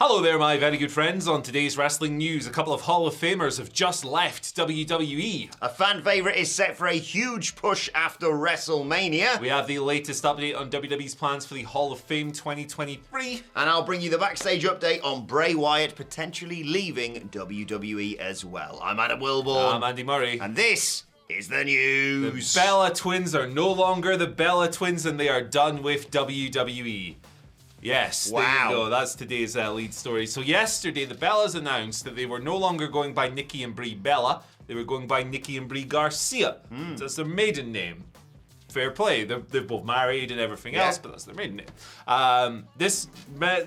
Hello there, my very good friends. On today's wrestling news, a couple of Hall of Famers have just left WWE. A fan favourite is set for a huge push after WrestleMania. We have the latest update on WWE's plans for the Hall of Fame 2023. And I'll bring you the backstage update on Bray Wyatt potentially leaving WWE as well. I'm Adam Wilborn. I'm Andy Murray. And this is the news. The Bella Twins are no longer the Bella Twins and they are done with WWE. Yes, wow. There you go. That's today's lead story. So yesterday, the Bellas announced that they were no longer going by Nikki and Brie Bella. They were going by Nikki and Brie Garcia. So that's their maiden name. Fair play. They're both married and everything else, but that's their maiden name. This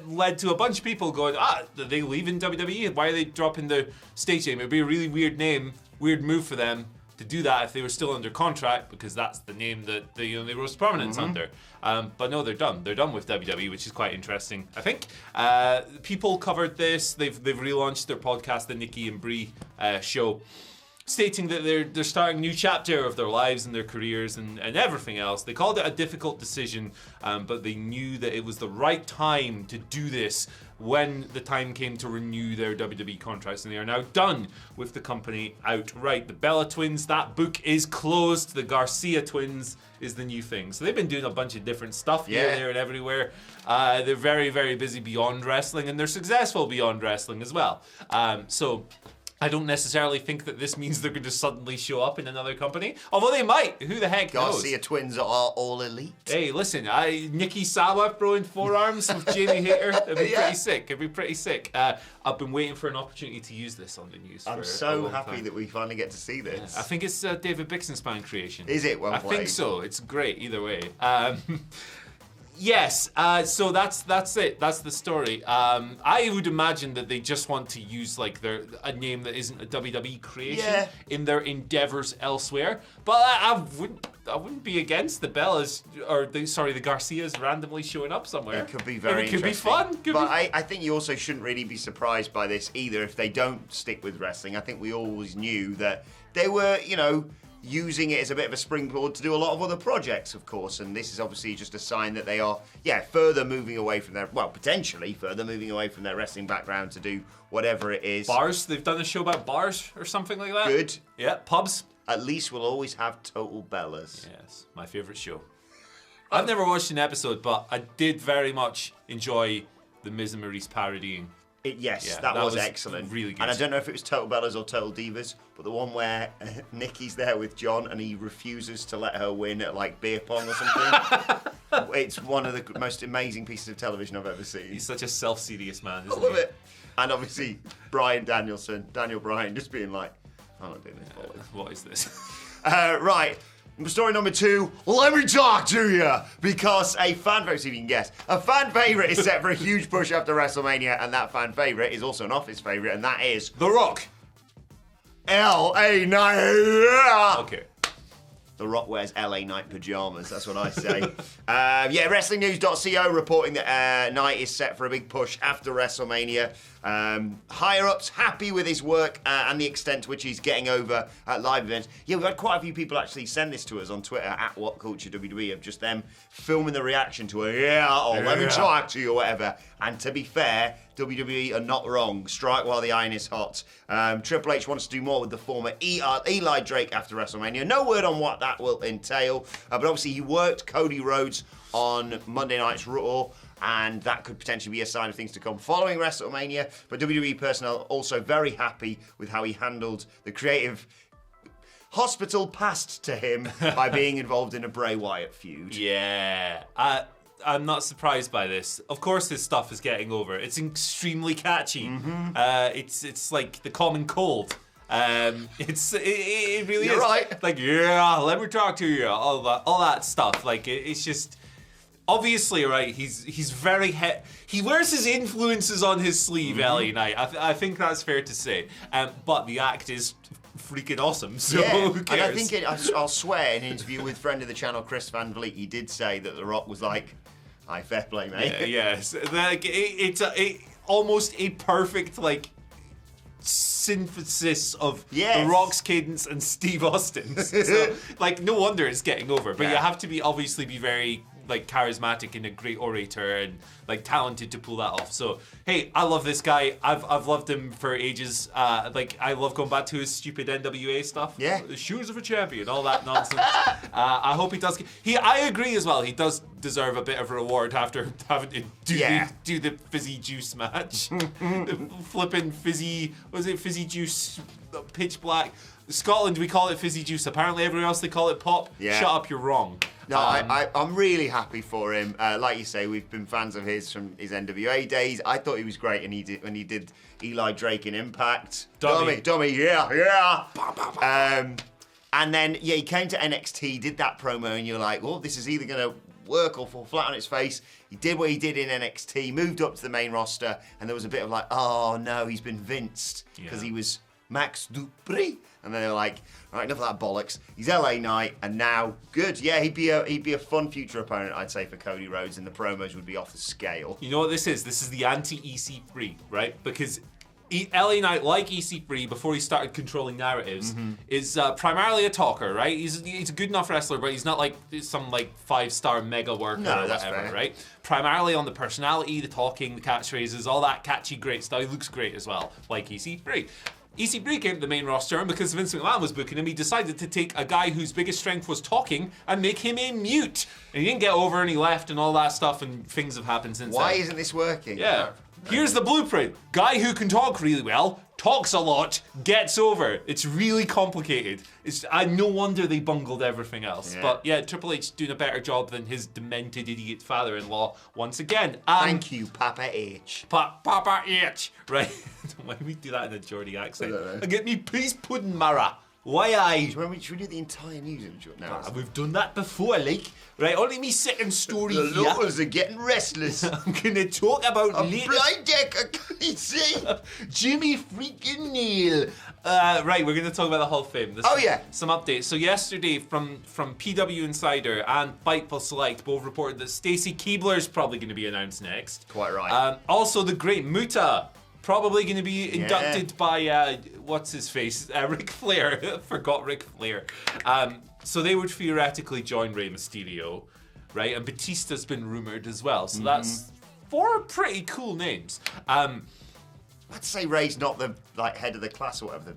led to a bunch of people going, are they leaving WWE? Why are they dropping their stage name? It would be a really weird name, weird move for them to do that if they were still under contract, because that's the name that they rose to prominence under. But no, they're done. They're done with WWE, which is quite interesting, I think. People covered this. They've relaunched their podcast, the Nikki and Brie show, stating that they're starting a new chapter of their lives and their careers and everything else. They called it a difficult decision, but they knew that it was the right time to do this when the time came to renew their WWE contracts, and they are now done with the company outright. The Bella Twins, that book is closed. The Garcia Twins is the new thing. So they've been doing a bunch of different stuff here, there, and everywhere. They're very, very busy beyond wrestling, and they're successful beyond wrestling as well. So I don't necessarily think that this means they're going to suddenly show up in another company. Although they might. Who the heck knows? Garcia Twins are all elite. Hey, listen, Nikki Sawa throwing forearms with Jamie Hayter. It'd be pretty sick. It'd be pretty sick. I've been waiting for an opportunity to use this on the news. I'm so happy that we finally get to see this. I think it's David Bixenspan creation. Is it? Well I played. think so. It's great either way. Yes, so that's it. That's the story. I would imagine that they just want to use like a name that isn't a WWE creation in their endeavors elsewhere. But I wouldn't be against the Bellas the Garcias randomly showing up somewhere. It could be very interesting. Could be fun. I think you also shouldn't really be surprised by this either if they don't stick with wrestling. I think we always knew that they were, using it as a bit of a springboard to do a lot of other projects, of course, and this is obviously just a sign that they are, further moving away from potentially further moving away from their wrestling background to do whatever it is. Bars, they've done a show about bars or something like that. Good. Yeah, pubs. At least we'll always have Total Bellas. Yes, my favourite show. I've never watched an episode, but I did very much enjoy the Miz and Maurice parodying. That was excellent. Really good. And I don't know if it was Total Bellas or Total Divas, but the one where Nikki's there with John and he refuses to let her win at like beer pong or something. It's one of the most amazing pieces of television I've ever seen. He's such a self-serious man, isn't I love it. And obviously Daniel Bryan, just being like, I'm not doing this. What is this? Right. Story number 2, let me talk to you, because a fan favourite, see if you can guess, a fan favourite is set for a huge push after WrestleMania, and that fan favourite is also an office favourite, and that is The Rock. L.A. Knight. Okay. The Rock wears LA Knight pajamas, that's what I say. WrestlingNews.co reporting that Knight is set for a big push after WrestleMania. Higher-ups happy with his work and the extent to which he's getting over at live events. Yeah, we've had quite a few people actually send this to us on Twitter, at WhatCulture WWE, of just them filming the reaction to a let me talk to you, or whatever. And to be fair, WWE are not wrong. Strike while the iron is hot. Triple H wants to do more with the former Eli Drake after WrestleMania. No word on what that will entail. But obviously he worked Cody Rhodes on Monday Night's Raw, and that could potentially be a sign of things to come following WrestleMania. But WWE personnel also very happy with how he handled the creative hospital passed to him by being involved in a Bray Wyatt feud. Yeah. I'm not surprised by this. Of course his stuff is getting over. It's extremely catchy. It's like the common cold. It really You're is. right. Like, let me talk to you. All that stuff. Like, it's just... Obviously, right, he's very... he wears his influences on his sleeve, LA Knight. I think that's fair to say. But the act is freaking awesome, so who cares? And I think I'll swear in an interview with friend of the channel, Chris Van Vliet, he did say that The Rock was like, "Aye, fair play, mate." Yes. Like, it's almost a perfect, like, synthesis of The Rock's cadence and Steve Austin's. So, like, no wonder it's getting over. But you have to obviously be very like charismatic and a great orator and like talented to pull that off. So hey, I love this guy. I've loved him for ages. Like I love going back to his stupid NWA stuff. Yeah. The shoes of a champion, all that nonsense. I hope he does. I agree as well. He does deserve a bit of a reward after having to do the fizzy juice match. The flipping fizzy, was it fizzy juice, pitch black? Scotland, we call it fizzy juice. Apparently, everywhere else they call it pop. Yeah. Shut up, you're wrong. No, I'm really happy for him. Like you say, we've been fans of his from his NWA days. I thought he was great, and when he did Eli Drake in Impact. Dummy, yeah. And then he came to NXT, did that promo, and you're like, well, this is either going to work or fall flat on its face. He did what he did in NXT, moved up to the main roster, and there was a bit of like, oh no, he's been vinced because he was Max Dupree. And then they were like, all right, enough of that bollocks. He's LA Knight, and now good. Yeah, he'd be a fun future opponent, I'd say, for Cody Rhodes, and the promos would be off the scale. You know what this is? This is the anti-EC3, right? Because LA Knight, like EC3, before he started controlling narratives, is primarily a talker, right? He's a good enough wrestler, but he's not like some like 5-star mega worker or whatever, right? Primarily on the personality, the talking, the catchphrases, all that catchy, great stuff. He looks great as well, like EC3. EC3 came to the main roster, and because Vince McMahon was booking him, he decided to take a guy whose biggest strength was talking and make him a mute. And he didn't get over, and he left, and all that stuff, and things have happened since Why then. isn't this working? Yeah. Here's the blueprint. Guy who can talk really well, talks a lot, gets over. It's really complicated. No wonder they bungled everything else. Yeah. But yeah, Triple H doing a better job than his demented idiot father-in-law once again. Thank you, Papa H. Papa H. Right. Why do we do that in a Geordie accent? I don't know. And get me peace pudding, Mara. Why Should we do the entire news intro now? we've done that before, like. Right, only me second story The here. locals are getting restless. I'm gonna talk about Blind deck, I can't see. Jimmy freaking Neal. Right, we're going to talk about the Hall of Fame. Some updates. So yesterday, from PW Insider and Fightful Select, both reported that Stacy Keibler's probably going to be announced next. Quite right. Also, the Great Muta probably going to be inducted by what's his face, Ric Flair. Forgot Ric Flair. So they would theoretically join Rey Mysterio, right? And Batista's been rumored as well. So that's 4 pretty cool names. I'd say Ray's not the head of the class or whatever.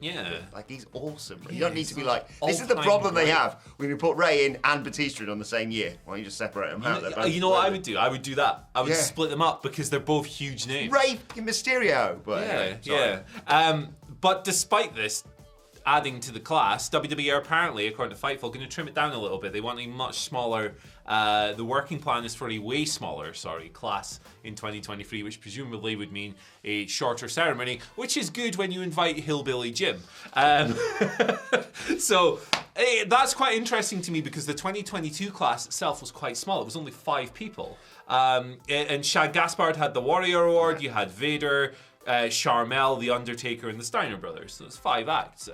He's awesome. You don't need to be like, this is the problem they have when you put Ray in and Batista in on the same year. Why don't you just separate them out? You know what I would do? I would do that. I would split them up because they're both huge names. Ray and Mysterio. But But despite this, adding to the class, WWE are apparently, according to Fightful, going to trim it down a little bit. They want a much smaller, the working plan is for a way smaller, class in 2023, which presumably would mean a shorter ceremony, which is good when you invite Hillbilly Jim. So that's quite interesting to me because the 2022 class itself was quite small. It was only 5 people. And Shad Gaspard had the Warrior Award, you had Vader, Sharmell, The Undertaker, and the Steiner Brothers. So it's 5 acts.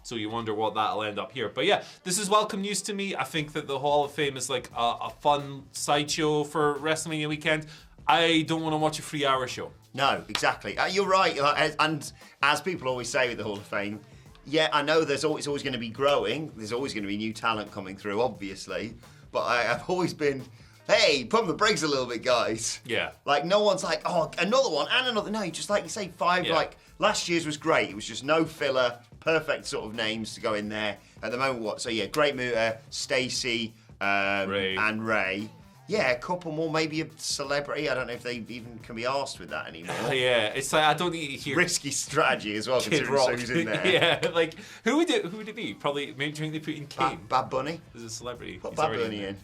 So you wonder what that'll end up here. But yeah, this is welcome news to me. I think that the Hall of Fame is like a fun sideshow for WrestleMania weekend. I don't want to watch a 3-hour show. No, exactly. You're right. And as people always say with the Hall of Fame, I know it's always going to be growing. There's always going to be new talent coming through, obviously. But I've always been, hey, pump the brakes a little bit, guys. Yeah. Like, no one's like, oh, another one and another. No, just like you say, 5. Like, last year's was great. It was just no filler, perfect sort of names to go in there. At the moment, what? So, Great Muta, Stacy, Ray. and Ray. Yeah, a couple more, maybe a celebrity. I don't know if they even can be asked with that anymore. It's like I don't need to hear risky strategy as well, Kid considering Rock. who's in there. like who would it be? Probably maybe they put in Kane. Bad Bunny. As a celebrity. Put He's Bad already Bunny in.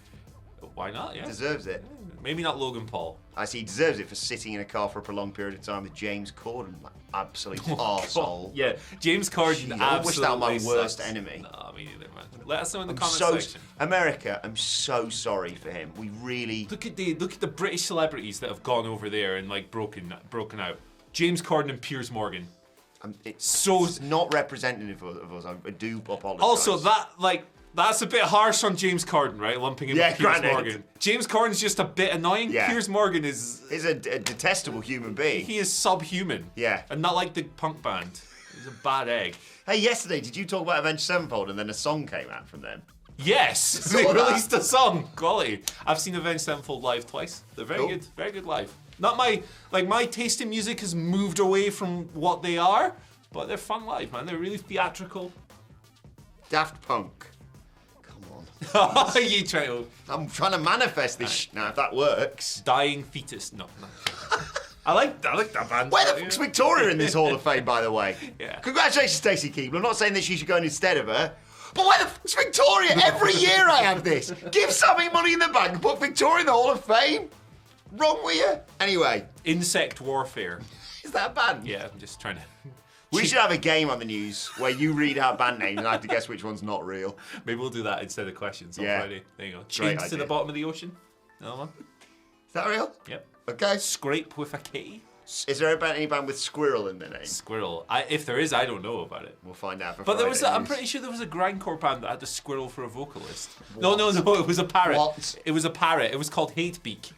Why not? Yeah. Deserves it. Maybe not Logan Paul. I see he deserves it for sitting in a car for a prolonged period of time with James Corden. Like, absolute arsehole. Yeah, James Corden. I wish that were my worst sucks. enemy. No, me neither, man. Let us know in the comment section. America, I'm so sorry for him. We really look at the British celebrities that have gone over there and like broken out. James Corden and Piers Morgan. It's not representative of us. I do apologize. Also, that's a bit harsh on James Corden, right? Lumping him with Piers Morgan. James Corden's just a bit annoying. Yeah. Piers Morgan is a detestable human being. He is subhuman. Yeah. And not like the punk band. He's a bad egg. Hey, yesterday, did you talk about Avenged Sevenfold and then a song came out from them? Yes, they released a song. Quality. I've seen Avenged Sevenfold live twice. They're very good live. Not my taste in music has moved away from what they are, but they're fun live, man. They're really theatrical. Daft Punk. Come on. You try to. I'm trying to manifest this now, if that works. Dying fetus. No. I like that band. Where the fuck's Victoria in this Hall of Fame, by the way? Yeah. Congratulations, Stacey Keeble. I'm not saying that she should go in instead of her. But where the fuck's Victoria? Every year I have this. Give Sammy Money in the Bank, put Victoria in the Hall of Fame. Wrong with you? Anyway. Insect Warfare. Is that a band? Yeah, I'm just trying to. We should have a game on the news where you read out band names and I have to guess which one's not real. Maybe we'll do that instead of questions on Friday. There you go. Great Chains to the bottom of the ocean. Another one. Is that real? Yep. Okay. Scrape with a K. Is there any band with squirrel in their name? Squirrel. If there is, I don't know about it. We'll find out. But there was, I'm pretty sure there was a grindcore band that had a squirrel for a vocalist. What? No, it was a parrot. What? It was a parrot. It was called Hatebeak.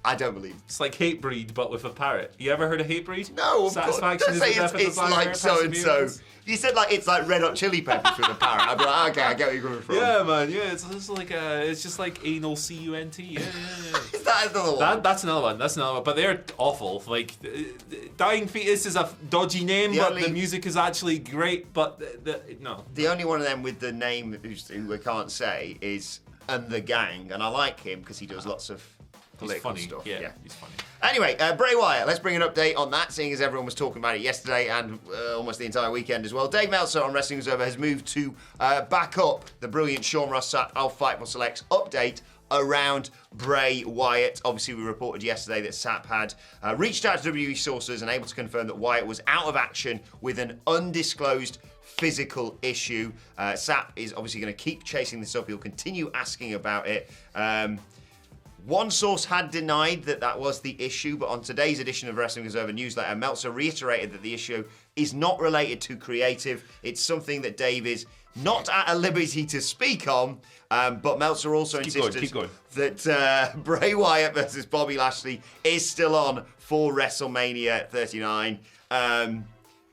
I don't believe. It's like Hatebreed, but with a parrot. You ever heard of Hatebreed? No, of Satisfaction course. is the death of the it's fire, like so and so. perseverance. You said like it's like Red Hot Chili Peppers with a parrot. I'd be like, okay, I get where you're coming from. Yeah, man. Yeah, it's just like anal cunt. Yeah. Is that another one? That's another one. That's another one. But they're awful. Like, Dying Fetus is a dodgy name, but the music is actually great. But no. The only one of them with the name who we can't say is And the Gang, and I like him because he does lots of political stuff. Yeah, he's funny. Anyway, Bray Wyatt, let's bring an update on that, seeing as everyone was talking about it yesterday and almost the entire weekend as well. Dave Meltzer on Wrestling Observer has moved to back up the brilliant Sean Ross Sapp I'll Fight for Selects update around Bray Wyatt. Obviously, we reported yesterday that Sapp had reached out to WWE sources and able to confirm that Wyatt was out of action with an undisclosed physical issue. Sapp is obviously going to keep chasing this up. He'll continue asking about it. One source had denied that was the issue, but on today's edition of Wrestling Observer newsletter, Meltzer reiterated that the issue is not related to creative. It's something that Dave is not at a liberty to speak on, but Meltzer also insisted that Bray Wyatt versus Bobby Lashley is still on for WrestleMania 39.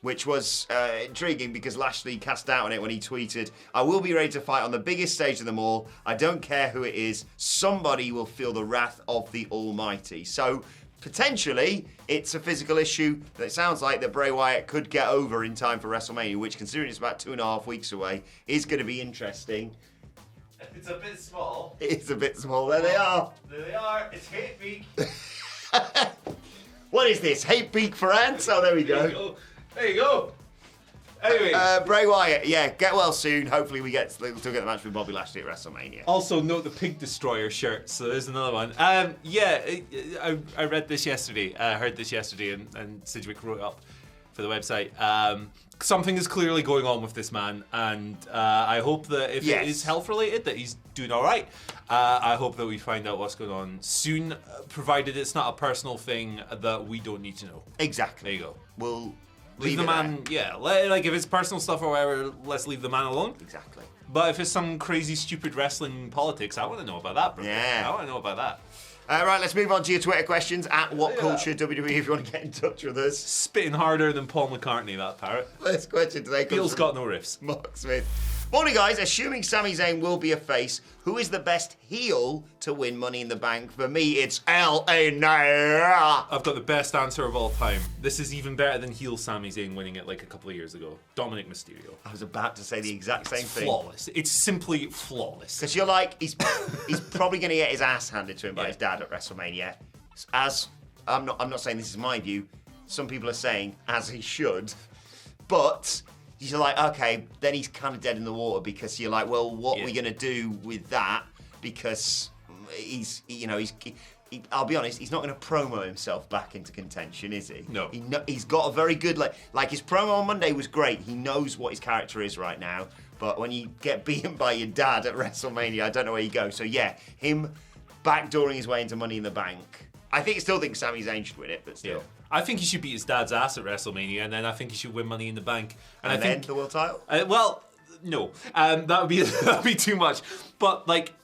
Which was intriguing because Lashley cast doubt on it when he tweeted, "I will be ready to fight on the biggest stage of them all. I don't care who it is. Somebody will feel the wrath of the Almighty." So potentially it's a physical issue that it sounds like that Bray Wyatt could get over in time for WrestleMania, which, considering it's about 2.5 weeks away, is going to be interesting. It's a bit small. It's a bit small. There they are. There they are. It's Hatebeak. What is this? Hatebeak for ants? Oh, there we go. There you go. Anyway. Bray Wyatt, get well soon. Hopefully we still get the match with Bobby Lashley at WrestleMania. Also note the Pig Destroyer shirt, so there's another one. I read this yesterday, heard this yesterday, and Sidgwick wrote it up for the website. Something is clearly going on with this man, and I hope that if it is health related, that he's doing all right. I hope that we find out what's going on soon, provided it's not a personal thing that we don't need to know. Exactly. There you go. We'll leave the man, like if it's personal stuff or whatever, let's leave the man alone. Exactly. But if it's some crazy, stupid wrestling politics, I want to know about that, bro. Yeah. I want to know about that. Right, let's move on to your Twitter questions at WhatCulture WWE if you want to get in touch with us. Spitting harder than Paul McCartney, that parrot. First question today comes Beal's from got no riffs. Mark Smith. Morning, guys. Assuming Sami Zayn will be a face, who is the best heel to win Money in the Bank? For me, it's L.A. Knight. I've got the best answer of all time. This is even better than heel Sami Zayn winning it like a couple of years ago. Dominic Mysterio. I was about to say the exact same thing. Flawless. It's simply flawless. Because you're like, he's probably going to get his ass handed to him by his dad at WrestleMania. As I'm not saying this is my view. Some people are saying as he should, but you're like, okay, then he's kind of dead in the water because you're like, well, what are we going to do with that? Because I'll be honest, he's not going to promo himself back into contention, is he? No. He's got a very good, like his promo on Monday was great. He knows what his character is right now. But when you get beaten by your dad at WrestleMania, I don't know where you go. So yeah, him backdooring his way into Money in the Bank. I still think Sami Zayn should win it, but still. Yeah. I think he should beat his dad's ass at WrestleMania, and then I think he should win Money in the Bank. And I think the world title? No. That would be too much. But like,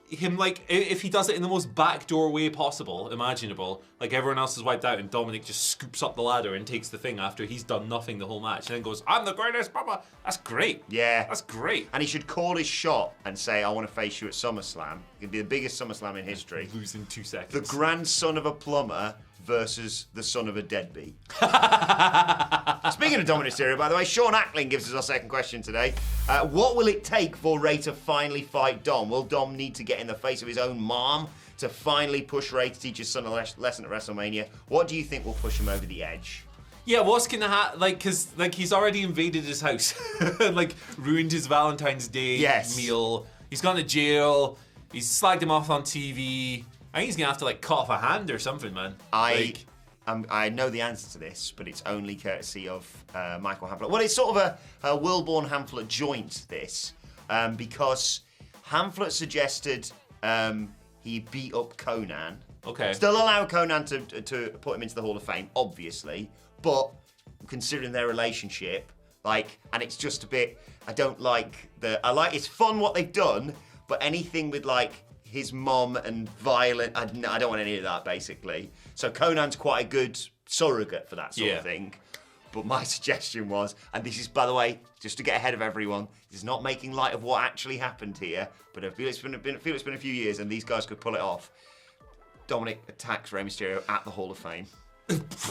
him, like, if he does it in the most backdoor way possible, imaginable, like everyone else is wiped out and Dominic just scoops up the ladder and takes the thing after he's done nothing the whole match and then goes, I'm the greatest, Bubba. That's great. Yeah. That's great. And he should call his shot and say, I want to face you at SummerSlam. It could be the biggest SummerSlam in history. Lose in 2 seconds. The grandson of a plumber versus the son of a deadbeat. Speaking of Dominic Mysterio, by the way, Sean Ackling gives us our second question today. What will it take for Ray to finally fight Dom? Will Dom need to get in the face of his own mom to finally push Ray to teach his son a lesson at WrestleMania? What do you think will push him over the edge? Yeah, what's gonna happen? Like, cause like he's already invaded his house, like ruined his Valentine's Day meal. He's gone to jail. He's slagged him off on TV. I think he's gonna have to like cut off a hand or something, man. I know the answer to this, but it's only courtesy of Michael Hamflett. Well, it's sort of a Wilborn Hamflett joint, this, because Hamflett suggested he beat up Conan. Okay. Still allow Conan to put him into the Hall of Fame, obviously, but considering their relationship, like, and it's just a bit, it's fun what they've done, but anything with like his mom and violent, I don't want any of that, basically. So Conan's quite a good surrogate for that sort of thing. But my suggestion was, and this is, by the way, just to get ahead of everyone, this is not making light of what actually happened here, but I feel it's been a few years and these guys could pull it off. Dominic attacks Rey Mysterio at the Hall of Fame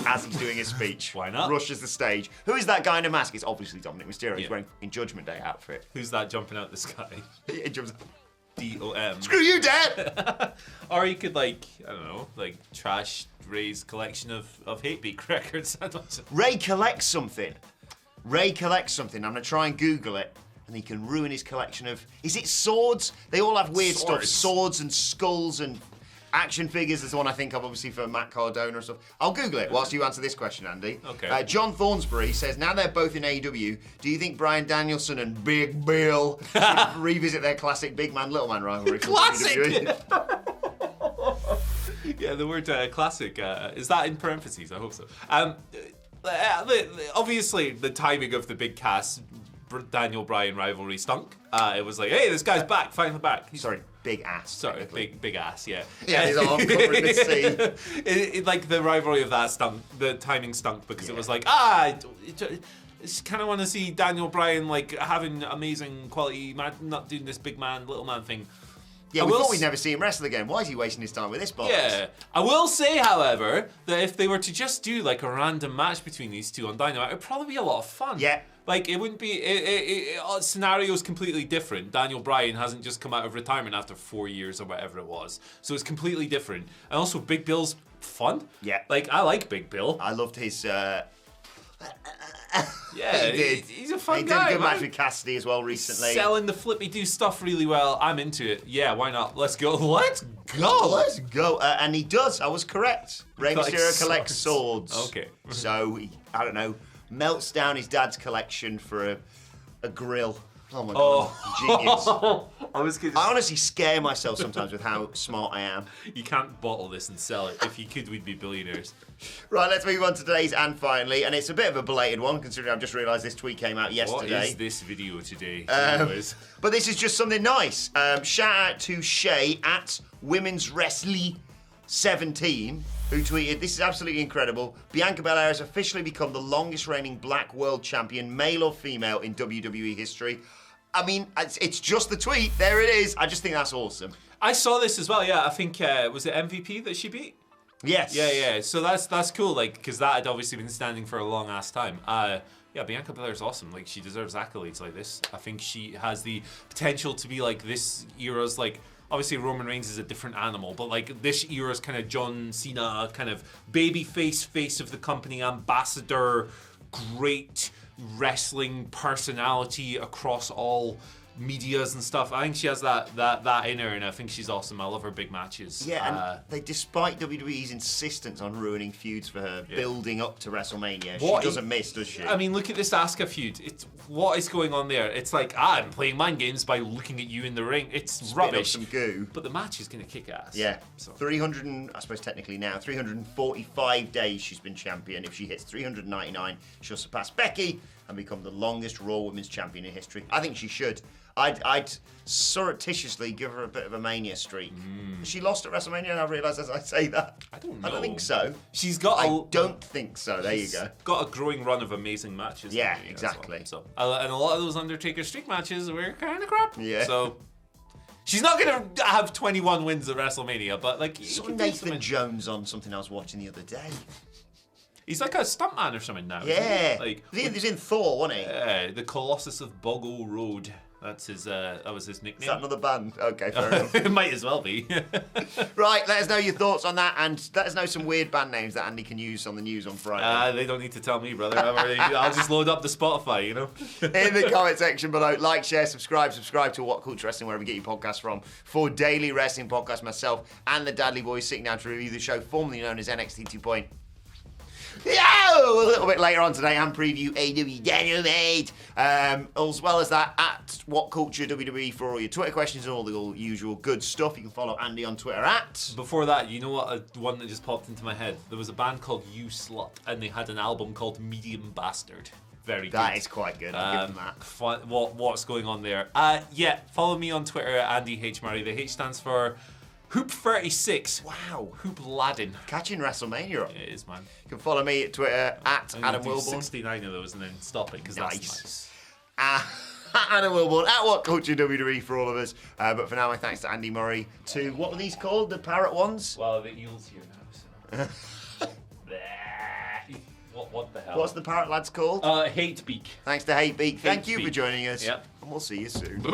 as he's doing his speech. Why not? Rushes the stage. Who is that guy in a mask? It's obviously Dominic Mysterio. He's wearing a Judgment Day outfit. Who's that jumping out the sky? He jumps. D-O-M. Screw you, Dad! Or you could, like, I don't know, like trash Ray's collection of hate beat records. Ray collects something. I'm going to try and Google it. And he can ruin his collection of... Is it swords? They all have weird stuff. Swords and skulls and action figures. There's the one I think of, obviously, for Matt Cardona and stuff. I'll Google it whilst you answer this question, Andy. Okay. John Thornsbury says, now they're both in AEW, do you think Bryan Danielson and Big Bill should revisit their classic big man, little man rivalry from WWE? Yeah, the word classic, is that in parentheses? I hope so. Obviously, the timing of the big cast Daniel Bryan rivalry stunk. It was like, hey, this guy's back, finally back. Sorry, big ass. Sorry, big ass, yeah. Yeah, his arm covering the sea. Like, the rivalry of that stunk, the timing stunk, because it was like, I just kind of want to see Daniel Bryan, like, having amazing quality, not doing this big man, little man thing. Yeah, we thought we'd never see him wrestle again. Why is he wasting his time with this box? Yeah. I will say, however, that if they were to just do like a random match between these two on Dynamite, it'd probably be a lot of fun. Yeah. Like, it wouldn't be... scenario's completely different. Daniel Bryan hasn't just come out of retirement after 4 years or whatever it was. So it's completely different. And also, Big Bill's fun. Yeah. Like, I like Big Bill. I loved his... Yeah, he's a fun guy. He did a good match with Cassidy as well recently. He's selling the flippy-do stuff really well. I'm into it. Yeah, why not? Let's go. Let's go. And he does. I was correct. Rey Mysterio collects swords. Okay. So, he, I don't know, melts down his dad's collection for a grill. Oh my God, genius. I honestly scare myself sometimes with how smart I am. You can't bottle this and sell it. If you could, we'd be billionaires. Right, let's move on to today's and finally, and it's a bit of a belated one considering I've just realised this tweet came out yesterday. What is this video today? But this is just something nice. Shout out to Shay at Women's Wrestling 17, who tweeted, this is absolutely incredible. Bianca Belair has officially become the longest reigning black world champion, male or female, in WWE history. I mean, it's just the tweet. There it is. I just think that's awesome. I saw this as well, yeah. I think, was it MVP that she beat? Yes. Yeah. So that's cool, like, because that had obviously been standing for a long ass time. Yeah, Bianca Belair's awesome. Like, she deserves accolades like this. I think she has the potential to be like this era's, like, obviously Roman Reigns is a different animal, but like this era's kind of John Cena, kind of baby face of the company, ambassador, great wrestling personality across all medias and stuff. I think she has that in her, and I think she's awesome. I love her big matches. Yeah, and despite WWE's insistence on ruining feuds for her, building up to WrestleMania, she doesn't miss, does she? I mean, look at this Asuka feud. What is going on there? It's like, I'm playing mind games by looking at you in the ring. It's rubbish. Some goo. But the match is going to kick ass. Yeah. So. 300, I suppose technically now, 345 days she's been champion. If she hits 399, she'll surpass Becky and become the longest Raw Women's Champion in history. I think she should. I'd surreptitiously give her a bit of a mania streak. She lost at WrestleMania, and I realise as I say that. I don't know. I don't think so. She's got I don't think so. There you go. Got a growing run of amazing matches. Yeah, as exactly. well. So, and a lot of those Undertaker streak matches were kind of crap. Yeah. So she's not gonna have 21 wins at WrestleMania, but like Saw Nathan Jones on something I was watching the other day. He's like a stuntman or something now. Yeah. Like he was in Thor, wasn't he? yeah, the Colossus of Boggle Road. That's his. That was his nickname. Is that another band? Okay, fair enough. It might as well be. Right, let us know your thoughts on that, and let us know some weird band names that Andy can use on the news on Friday. They don't need to tell me, brother. I'll just load up the Spotify, you know. In the comment section below, like, share, subscribe to WhatCulture Wrestling, wherever you get your podcasts from. For daily wrestling podcasts, myself and the Dudley Boys sitting down to review the show formerly known as NXT 2.0. A little bit later on today, and preview AEW Dynamite. As well as that, at WhatCulture WWE for all your Twitter questions and all the usual good stuff. You can follow Andy on Twitter at. Before that, you know what? One that just popped into my head. There was a band called You Slut, and they had an album called Medium Bastard. Very good. That is quite good. I'll give them that. What's going on there? Yeah, follow me on Twitter at Andy H. Murray. The H stands for Hoop36. Wow. Hoop Laden. Catching WrestleMania up. It is, man. You can follow me at Twitter at I'm Adam gonna do Wilborn. 69 of those and then stop it because that's nice. Adam Wilborn at WhatCulture WWE for all of us. But for now, my thanks to Andy Murray. To what were these called? The parrot ones? Well, the eel's here now. So. What the hell? What's the parrot lads called? Hate Beak. Thanks to Hate Beak. Thank you Beak. for joining us. Yep. And we'll see you soon.